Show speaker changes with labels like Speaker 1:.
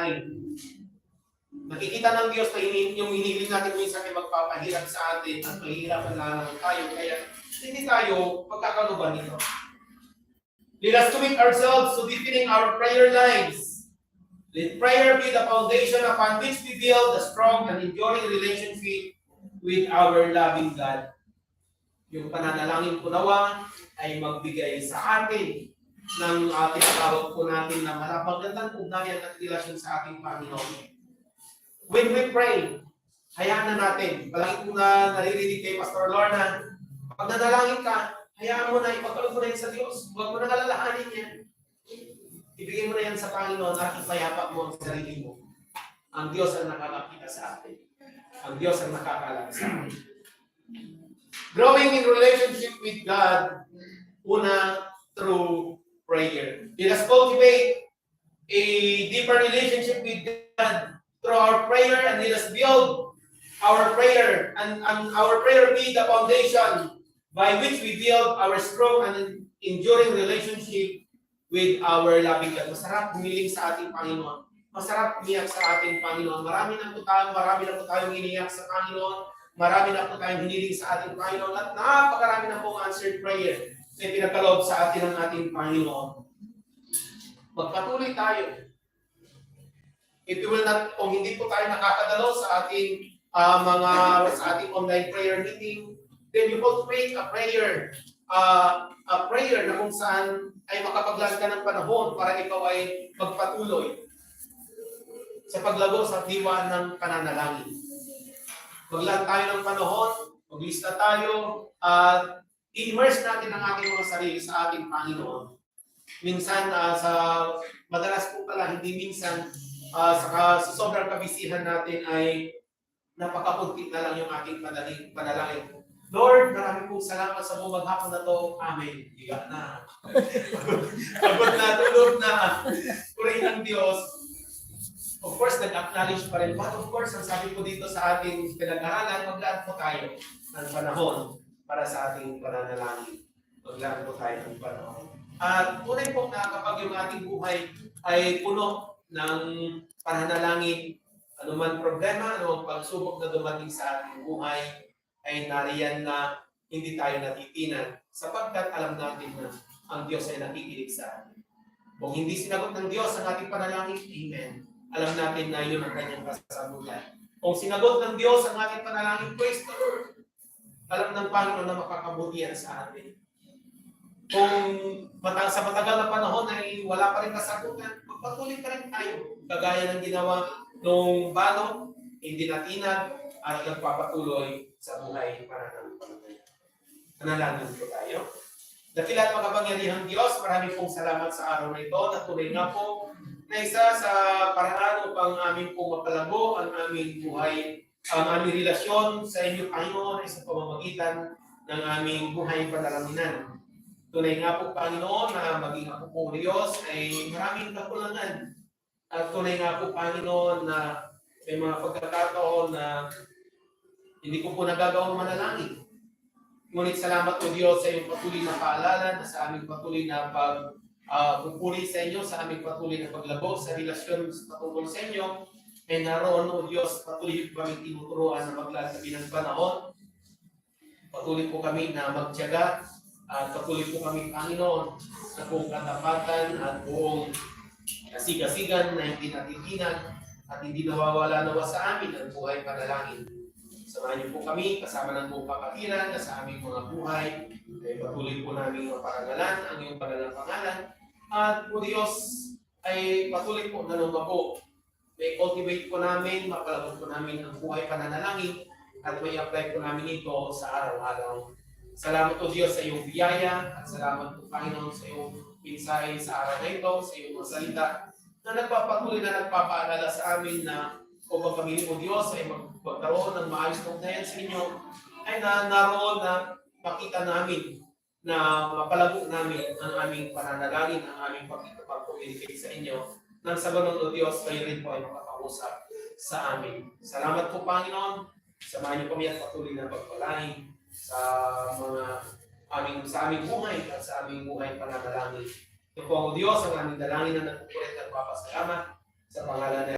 Speaker 1: panalangin. Nakikita ng Diyos na yung hinihiling natin minsan ay magpapahirap sa atin at mahihirapan na tayo. Kaya hindi tayo pagkakaluban nito. Let us commit ourselves to deepening our prayer lives. Let prayer be the foundation upon which we build a strong and enduring relationship with our loving God. Yung pananalangin po nawa ay magbigay sa atin ng tinatawag po natin na magandang ugnayan at relasyon sa ating Panginoon. When we pray, hayaan na natin. Palagi po na naririnig kay Pastor Lorna, pag nanalangin ka, hayaan mo na, ipagkalog mo na yan sa Diyos. Huwag mo na alalahanin yan. Ibigay mo na yan sa Panginoon at ipayapa mo ang sarili mo. Ang Diyos ang nakakakita sa atin. Ang Diyos ang nakakaalam sa atin. Growing in relationship with God, una, through prayer. Let us cultivate a deeper relationship with God through our prayer, and let us build our prayer, and our prayer be the foundation by which we build our strong and enduring relationship with our loving God. Masarap humiling sa ating Panginoon. Masarap umiyak sa ating Panginoon. Marami na po tayong iniyak sa Panginoon. Marami na po tayong hiniling sa ating Panginoon. At napakarami na pong answered prayer na pinagkaloob sa atin ng ating Panginoon. Magpatuloy tayo. If you will not, kung hindi po tayo nakakadalo sa ating sa ating online prayer meeting, then you cultivate a prayer na kung saan ay makapaglaan ka ng panahon para ikaw ay magpatuloy sa paglago sa diwa ng pananalangin. Maglaan tayo ng panahon, maglista tayo, at i-immerse natin ang ating mga sarili sa ating Panginoon. Minsan, madalas po pala, hindi minsan, sa sobrang kabisihan natin ay napakapunti na lang yung ating panalangin. Lord, marami pong salamat sa buong maghapon na to. Amen. Iyak na. Pagod na, tulog na. Purihin ng Diyos. Of course, nag-acknowledge pa rin. But of course, ang sabi po dito sa ating pinag-aralan, maglaan po tayo ng panahon para sa ating pananalangin. Maglaan po tayo ng panahon. At tunay po na kapag yung ating buhay ay puno ng pananalangin, anuman problema, anumang pagsubok na dumating sa ating buhay, ay nariyan na hindi tayo natitinan sapagkat alam natin na ang Diyos ay nakikinig sa atin. Kung hindi sinagot ng Diyos ang ating panalangin, amen. Alam natin na yun ang kanyang kasagutan. Kung sinagot ng Diyos ang ating panalangin, praise the Lord. Alam ng Panginoon na makakabuti yan sa atin. Kung sa matagal na panahon ay wala pa rin kasagutan, magpatuloy pa rin tayo. Kagaya ng ginawa nung balo, hindi natinag, at nagpapatuloy sa buhay para ng Panginoon. Manalangin po tayo. Dakila at makapangyarihang Diyos, marami pong salamat sa araw na ito. Natuloy nga po na isa sa paraan upang amin pong mapalago ang aming buhay, ang aming relasyon sa inyo, Panginoon, ay sa pamamagitan ng aming buhay panalanginan. Tunay nga po, Panginoon, na maging ako po Diyos ay maraming kakulangan. At tunay nga po, Panginoon, na may mga pagkakataon na hindi ko po nagagawang manalangin. Ngunit salamat po Diyos sa iyong patuloy na paalala, na sa aming patuloy na pagpupuri sa inyo, sa aming patuloy na paglabo sa relasyon patungkol sa inyo. Ay naroon o Diyos, patuloy po kami tinuturuan na maglalagay ng panahon. Patuloy po kami na magtiyaga at patuloy po kami, Panginoon, sa buong katapatan at buong kasigasigan na hindi natitinag at hindi nawawala nawa sa amin ang buhay panalangin. Samahan niyo po kami, kasama ng buong kapatiran na sa aming mga buhay. Ay patuloy po namin maparangalan ang iyong panalang pangalan. At po Diyos, ay patuloy po na lumago. May cultivate po namin, mapalagot po namin ang buhay pananalangin at may apply po namin ito sa araw-araw. Salamat po Diyos sa iyong biyaya at salamat po Panginoon sa iyong mensahe sa araw na ito, sa iyong mga salita na nagpapatuloy na nagpapaalala sa amin na upang kami po Diyos ay magkaroon ng maayos na ugnayan sa inyo, ay naroon na makita namin na mapalago namin ang aming pananalangin, ang aming pag-communicate sa inyo. Nang sa ganun o Diyos, kayo rin po ay makakausap sa amin. Salamat po Panginoon. Samahan niyo kami at patuloy na pagpalain sa aming buhay at sa aming buhay pananalangin. Ito po ang Diyos, ang aming dalangin na nagpupulit at papasalamat sa pangalan